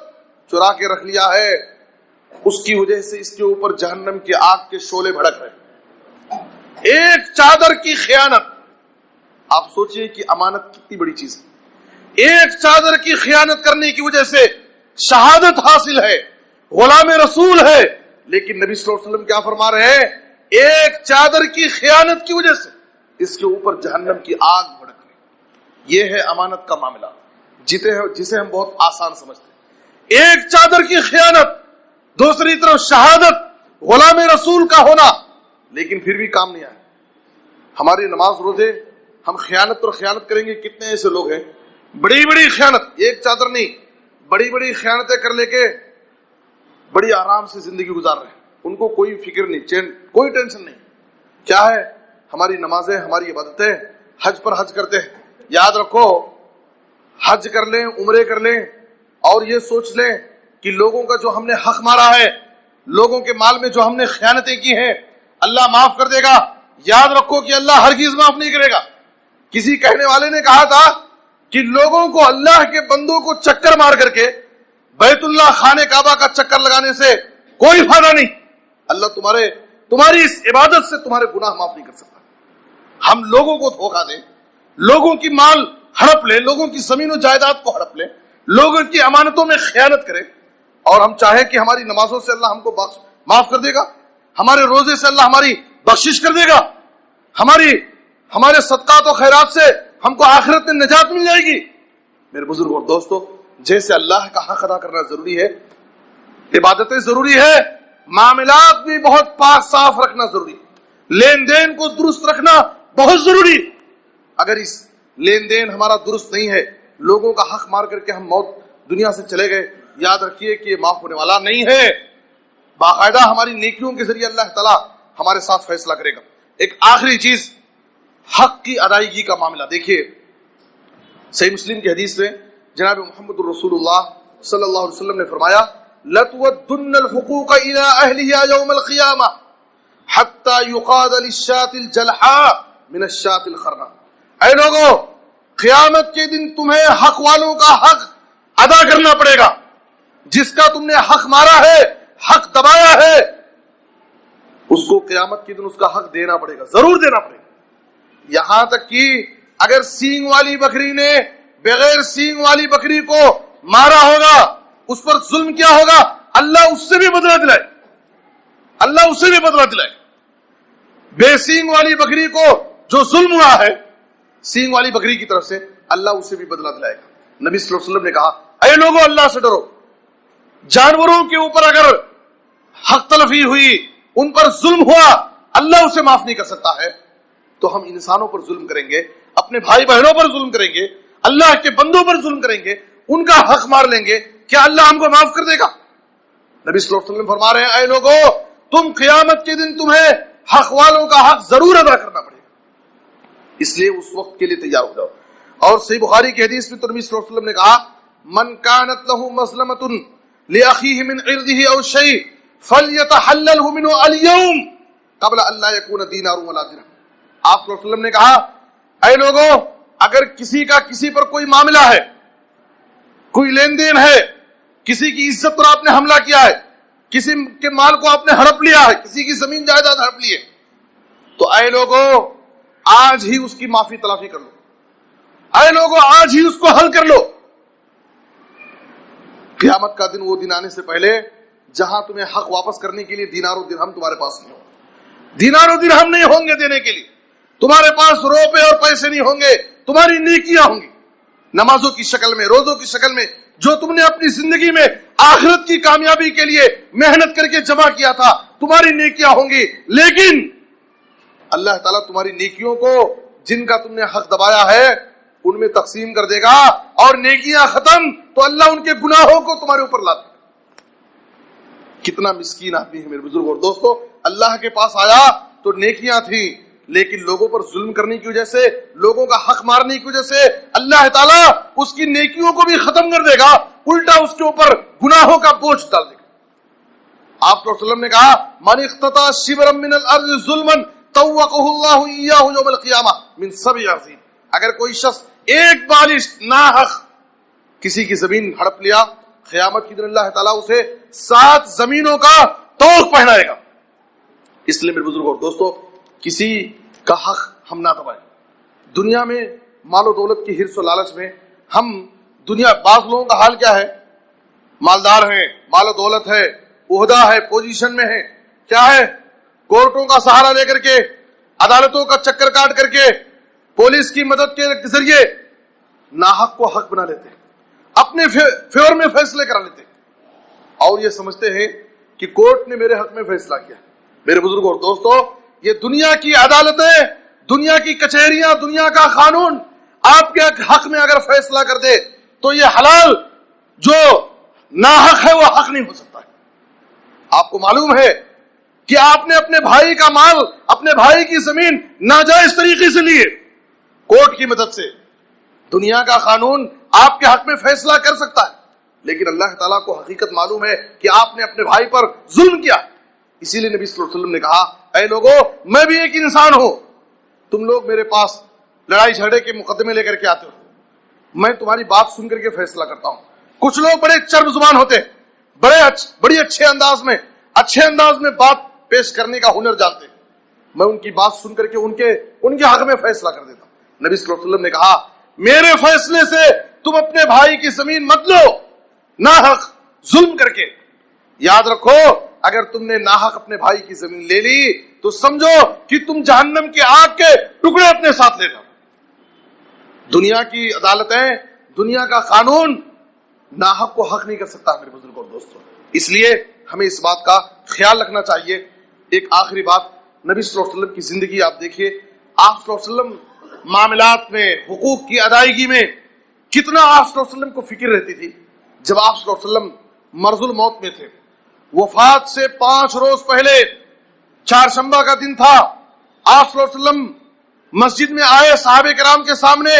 چرا کے رکھ لیا ہے، اس کی وجہ سے اس کے اوپر جہنم کی آگ کے شعلے بھڑک رہے. ایک چادر کی خیانت. آپ سوچئے کہ امانت کتنی بڑی چیز ہے. ایک چادر کی خیانت کرنے کی وجہ سے شہادت حاصل ہے, غلام رسول ہے, لیکن نبی صلی اللہ علیہ وسلم کیا فرما رہے ہیں؟ ایک چادر کی خیانت کی وجہ سے اس کے اوپر جہنم کی آگ بھڑک رہی. یہ ہے امانت کا معاملہ جسے ہم بہت آسان سمجھتے ہیں. ایک چادر کی خیانت, دوسری طرف شہادت غلام رسول کا ہونا, لیکن پھر بھی کام نہیں آئے. ہماری نماز روزے ہم خیانت پر خیانت کریں گے. کتنے ایسے لوگ ہیں بڑی بڑی خیانت, ایک چادر نہیں, بڑی بڑی خیانتیں کر لے کے بڑی آرام سے زندگی گزار رہے ہیں. ان کو کوئی فکر نہیں, چین, کوئی ٹینشن نہیں. کیا ہے؟ ہماری نمازیں, ہماری عبادتیں, حج پر حج کرتے ہیں. یاد رکھو, حج کر لیں, عمرے کر لیں, اور یہ سوچ لیں کہ لوگوں کا جو ہم نے حق مارا ہے, لوگوں کے مال میں جو ہم نے خیانتیں کی ہیں, اللہ معاف کر دے گا. یاد رکھو کہ اللہ ہرگز معاف نہیں کرے گا. کسی کہنے والے نے کہا تھا کہ لوگوں کو, اللہ کے بندوں کو چکر مار کر کے بیت اللہ خانہ کعبہ کا چکر لگانے سے کوئی فائدہ نہیں. اللہ تمہاری اس عبادت سے تمہارے گناہ معاف نہیں کر سکتا. ہم لوگوں کو دھوکہ دیں, لوگوں کی مال ہڑپ لیں, لوگوں کی زمین و جائیداد کو ہڑپ لیں, لوگوں کی امانتوں میں خیانت کریں, اور ہم چاہیں کہ ہماری نمازوں سے اللہ ہم کو معاف کر دے گا, ہمارے روزے سے اللہ ہماری بخشش کر دے گا, ہمارے صدقات و خیرات سے ہم کو آخرت میں نجات مل جائے گی. میرے بزرگ اور دوستو, جیسے اللہ کا حق ادا کرنا ضروری ہے, عبادتیں ضروری ہے, معاملات بھی بہت پاک صاف رکھنا ضروری, لین دین کو درست رکھنا بہت ضروری. اگر اس لین دین ہمارا درست نہیں ہے, لوگوں کا حق مار کر کے ہم موت دنیا سے چلے گئے, یاد رکھیے کہ یہ معاف ہونے والا نہیں ہے. باقاعدہ ہماری نیکیوں کے ذریعے اللہ تعالیٰ ہمارے ساتھ فیصلہ کرے گا. ایک آخری چیز, حق کی ادائیگی کا معاملہ. دیکھیے صحیح مسلم کی حدیث میں جناب محمد الرسول اللہ صلی اللہ علیہ وسلم نے فرمایا, لَتُوَدُّنَّ الْحُقُوقَ إِلَىٰ أَهْلِهَا يَوْمَ الْقِيَامَةِ حَتَّى يُقَادَ لِلشَّاةِ الْجَلْحَاءِ مِنَ الشَّاةِ الْخَرْنَاءِ. اے لوگو, قیامت کے دن تمہیں حق والوں کا حق ادا کرنا پڑے گا. جس کا تم نے حق مارا ہے, حق دبایا ہے, اس کو قیامت کے دن اس کا حق دینا پڑے گا, ضرور دینا پڑے گا. یہاں تک کہ اگر سینگ والی بکری نے بغیر سینگ والی بکری کو مارا ہوگا, اس پر ظلم کیا ہوگا, اللہ اس سے بھی بدلہ دلائے, اللہ اسے بھی بدلہ دلائے. بے سینگ والی بکری کو جو ظلم ہوا ہے سینگ والی بکری کی طرف سے, اللہ اسے بھی بدلہ دلائے گا. نبی صلی اللہ علیہ وسلم نے کہا, اے لوگوں اللہ سے ڈرو. جانوروں کے اوپر اگر حق تلفی ہوئی, ان پر ظلم ہوا, اللہ اسے معاف نہیں کر سکتا ہے. تو ہم انسانوں پر ظلم کریں گے, اپنے بھائی بہنوں پر ظلم کریں گے, اللہ کے بندوں پر ظلم کریں گے, ان کا حق مار لیں گے, کیا اللہ ہم کو معاف کر دے گا؟ نبی صلی اللہ علیہ وسلم فرما رہے ہیں, اے لوگوں, تم قیامت کے دن تمہیں حق والوں کا حق ضرور ادا کرنا پڑے گا, اس لیے اس وقت کے لیے تیار ہو جاؤ. اور صحیح بخاری کی حدیث میں تو نبی صلی اللہ علیہ وسلم نے کہا, من كانت له مظلمة لأخيه من عرضه أو شيء فليتحلله منه اليوم قبل أن لا يكون دينار ولا درهم. آپ صلی اللہ علیہ وسلم نے کہا, اے لوگوں, اگر کسی کا کسی پر کوئی معاملہ ہے, کوئی لین دین ہے, کسی کی عزت پر آپ نے حملہ کیا ہے, کسی کے مال کو آپ نے ہڑپ لیا ہے, کسی کی زمین جائیداد ہڑپ لی ہے, تو اے لوگوں آج ہی اس کی معافی تلافی کر لو, اے لوگوں آج ہی اس کو حل کر لو. قیامت کا دن وہ دن آنے سے پہلے جہاں تمہیں حق واپس کرنے کے لیے دینار و درہم تمہارے پاس نہیں ہوں, دینار و درہم نہیں ہوں گے دینے کے لیے, تمہارے پاس روپے اور پیسے نہیں ہوں گے, تمہاری نیکیاں ہوں گی, نمازوں کی شکل میں, روزوں کی شکل میں, جو تم نے اپنی زندگی میں آخرت کی کامیابی کے لیے محنت کر کے جمع کیا تھا, تمہاری نیکیاں ہوں گی. لیکن اللہ تعالیٰ تمہاری نیکیوں کو, جن کا تم نے حق دبایا ہے, ان میں تقسیم کر دے گا, اور نیکیاں ختم تو اللہ ان کے گناہوں کو تمہارے اوپر لا دے گا. کتنا مسکین آدمی ہے میرے بزرگ اور دوستو. اللہ کے پاس آیا تو نیکیاں تھیں, لیکن لوگوں پر ظلم کرنے کی وجہ سے, لوگوں کا حق مارنے کی وجہ سے اللہ تعالیٰ اس کی نیکیوں کو بھی ختم کر دے گا, الٹا اس کے اوپر گناہوں کا بوجھ ڈال دے گا. آپ صلی اللہ علیہ وسلم نے کہا, من اقتطع شبرا من الارض ظلما طوقه اللہ ایاہ یوم القیامہ من سبع عظیم. اگر کوئی شخص ایک بالش ناحق کسی کی زمین ہڑپ لیا, قیامت کی دن اللہ تعالیٰ اسے 7 زمینوں کا طوق پہنائے گا. اس لیے میرے بزرگوں اور دوستو, کسی کا حق ہم نہ دبائیں۔ دنیا میں مال و دولت کی حرص و لالچ میں ہم بعض لوگوں کا حال کیا ہے، مالدار ہیں، مال و دولت ہے، عہدہ ہے، پوزیشن میں ہے، کیا ہے، کورٹوں کا سہارا لے کر کے، عدالتوں کا چکر کاٹ کر کے، پولیس کی مدد کے ذریعے ناحق کو حق بنا لیتے ہیں، اپنے فیور میں فیصلے کرا لیتے ہیں، اور یہ سمجھتے ہیں کہ کورٹ نے میرے حق میں فیصلہ کیا۔ میرے بزرگوں اور دوستو، یہ دنیا کی عدالتیں، دنیا کی کچہریاں، دنیا کا قانون آپ کے حق میں اگر فیصلہ کر دے تو یہ حلال جو ناحق ہے وہ حق نہیں ہو سکتا ہے۔ آپ کو معلوم ہے کہ آپ نے اپنے بھائی کا مال، اپنے بھائی کی زمین ناجائز طریقے سے لیے، کورٹ کی مدد سے دنیا کا قانون آپ کے حق میں فیصلہ کر سکتا ہے، لیکن اللہ تعالیٰ کو حقیقت معلوم ہے کہ آپ نے اپنے بھائی پر ظلم کیا۔ اسی لیے نبی صلی اللہ علیہ وسلم نے کہا، اے لوگوں، میں بھی ایک انسان ہوں، تم لوگ میرے پاس لڑائی جھگڑے کے مقدمے لے کر کے آتے ہو، میں تمہاری بات سن کر کے فیصلہ کرتا ہوں۔ کچھ لوگ بڑے چرب زبان ہوتے ہیں، بڑی اچھے انداز میں بات پیش کرنے کا ہنر جانتے ہیں، میں ان کی بات سن کر کے ان کے حق میں فیصلہ کر دیتا ہوں۔ نبی صلی اللہ علیہ وسلم نے کہا، میرے فیصلے سے تم اپنے بھائی کی زمین مت لو ناحق ظلم کر کے۔ یاد رکھو، اگر تم نے ناحق اپنے بھائی کی زمین لے لی تو سمجھو کہ تم جہنم کی آگ کے ٹکڑے اپنے ساتھ لے جاؤ۔ دنیا کی عدالتیں، دنیا کا قانون ناحق کو حق نہیں کر سکتا میرے بزرگوں اور دوستوں، اس لیے ہمیں اس بات کا خیال رکھنا چاہیے۔ ایک آخری بات، نبی صلی اللہ علیہ وسلم کی زندگی آپ دیکھیے، آپ صلی اللہ علیہ وسلم معاملات میں، حقوق کی ادائیگی میں کتنا آپ صلی اللہ علیہ وسلم کو فکر رہتی تھی۔ جب آپ صلی اللہ علیہ وسلم مرض الموت میں تھے، وفات سے 5 روز پہلے چہارشنبہ کا دن تھا، آپ صلی اللہ علیہ وسلم مسجد میں آئے صحابہ کرام کے سامنے،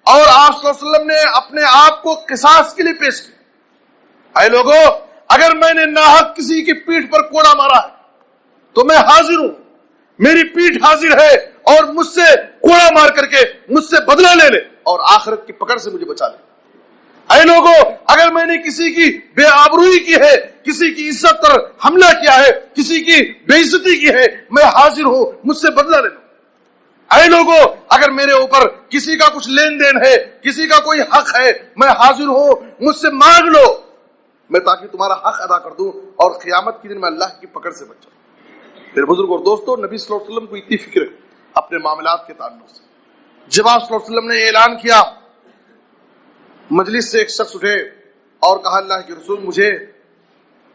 اور آپ صلی اللہ علیہ وسلم نے اپنے آپ کو قصاص کے لیے پیش کیا۔ اے لوگوں، اگر میں نے ناحق کسی کی پیٹھ پر کوڑا مارا ہے تو میں حاضر ہوں، میری پیٹھ حاضر ہے، اور مجھ سے کوڑا مار کر کے مجھ سے بدلہ لے لے اور آخرت کی پکڑ سے مجھے بچا لے۔ اے لوگوں، اگر میں نے کسی کی بے آبروئی کی ہے، کسی کی عزت پر حملہ کیا ہے، کسی کی بے عزتی کی ہے، میں حاضر ہوں، مجھ سے بدلہ لے لو۔ اے لوگوں، اگر میرے اوپر کسی کا کچھ لین دین ہے، کسی کا کوئی حق ہے، میں حاضر ہوں، مجھ سے مانگ لو، میں تاکہ تمہارا حق ادا کر دوں اور قیامت کے دن میں اللہ کی پکڑ سے بچ جاؤں۔ میرے بزرگ اور دوستو، نبی صلی اللہ علیہ وسلم کو اتنی فکر ہے اپنے معاملات کے تعلق سے۔ جب آپ صلی اللہ علیہ وسلم نے اعلان کیا، مجلس سے ایک شخص اٹھے اور کہا، اللہ کے رسول، مجھے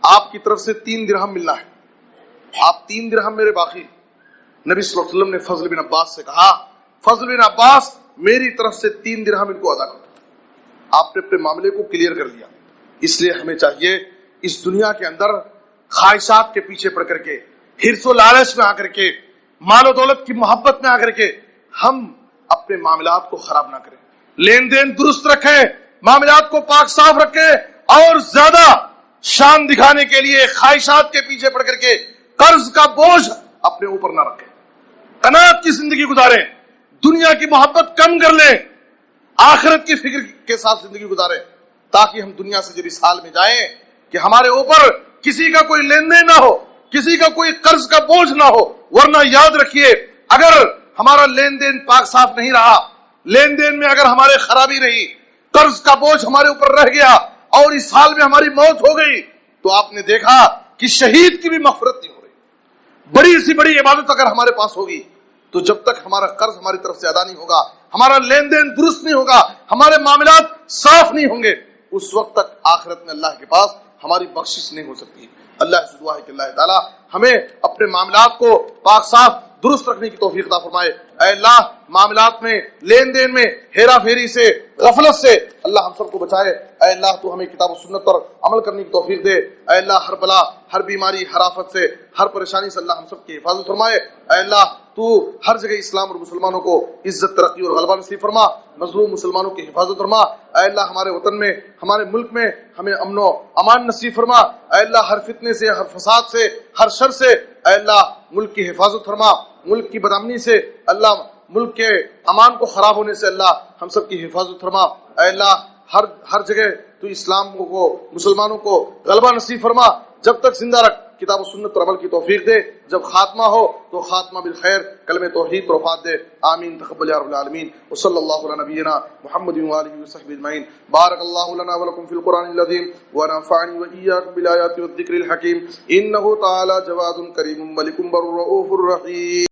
آپ کی طرف سے 3 درہم ملنا ہے، آپ 3 درہم میرے باقی۔ نبی صلی اللہ علیہ وسلم نے فضل بن عباس سے کہا، فضل بن عباس، میری طرف سے 3 درہم ان کو ادا کر دو۔ آپ نے اپنے معاملے کو کلیئر کر لیا۔ اس لیے ہمیں چاہیے اس دنیا کے اندر خواہشات کے پیچھے پڑ کر کے، حرص و لالچ میں آ کر کے، مال و دولت کی محبت میں آ کر کے ہم اپنے معاملات کو خراب نہ کریں، لین دین درست رکھیں، معاملات کو پاک صاف رکھیں، اور زیادہ شان دکھانے کے لیے خواہشات کے پیچھے پڑ کر کے قرض کا بوجھ اپنے اوپر نہ رکھیں، قناعت کی زندگی گزاریں، دنیا کی محبت کم کر لیں، آخرت کی فکر کے ساتھ زندگی گزاریں، تاکہ ہم دنیا سے جب اس حال میں جائیں کہ ہمارے اوپر کسی کا کوئی لین دین نہ ہو، کسی کا کوئی قرض کا بوجھ نہ ہو۔ ورنہ یاد رکھیے، اگر ہمارا لین دین پاک صاف نہیں رہا، لین دین میں اگر ہمارے خرابی رہی، قرض کا بوجھ ہمارے اوپر رہ گیا اور اس حال میں ہماری موت ہو گئی، تو آپ نے دیکھا کہ شہید کی بھی مغفرت نہیں ہو رہی۔ بڑی سی بڑی عبادت اگر ہمارے پاس ہوگی تو جب تک ہمارا قرض ہماری طرف سے ادا نہیں ہوگا، ہمارا لین دین درست نہیں ہوگا، ہمارے معاملات صاف نہیں ہوں گے، اس وقت تک آخرت میں اللہ کے پاس ہماری بخشش نہیں ہو سکتی۔ اللہ سے دعا ہے کہ اللہ تعالیٰ ہمیں اپنے معاملات کو پاک صاف درست رکھنے کی توفیق عطا فرمائے۔ اے اللہ، معاملات میں، لین دین میں ہیرا پھیری سے، غفلت سے اللہ ہم سب کو بچائے۔ اے اللہ، تو ہمیں کتاب و سنت پر عمل کرنے کی توفیق دے۔ اے اللہ، ہر بلا، ہر بیماری، ہر آفت سے، ہر پریشانی سے اللہ ہم سب کی حفاظت فرمائے۔ اے اللہ، تو ہر جگہ اسلام اور مسلمانوں کو عزت، ترقی اور غلبہ نصیب فرما، مظلوم مسلمانوں کی حفاظت فرما۔ اے اللہ، ہمارے وطن میں، ہمارے ملک میں ہمیں امن و امان نصیب فرما۔ اے اللہ، ہر فتنے سے، ہر فساد سے، ہر شر سے اے اللہ ملک کی حفاظت فرما، ملک کی بدامنی سے اللہ، ملک کے امان کو خراب ہونے سے اللہ ہم سب کی حفاظت فرما۔ اے اللہ، ہر جگہ تو اسلام کو، مسلمانوں کو غلبہ نصیب فرما۔ جب تک زندہ رکھ، کتاب و سنت پر عمل کی توفیق دے، جب خاتمہ ہو تو خاتمہ بالخیر، کلمہ توحید پر وفات دے، آمین تقبل یا رب العالمین، وصلی اللہ علی نبینا محمد وآلہ وصحبہ اجمعین۔ بارک اللہ لنا ولکم فی القرآن العظیم ونفعنی وإیاکم بالآیات والذکر الحکیم، انہ تعالی جواد کریم ملک بر رؤوف الرحیم۔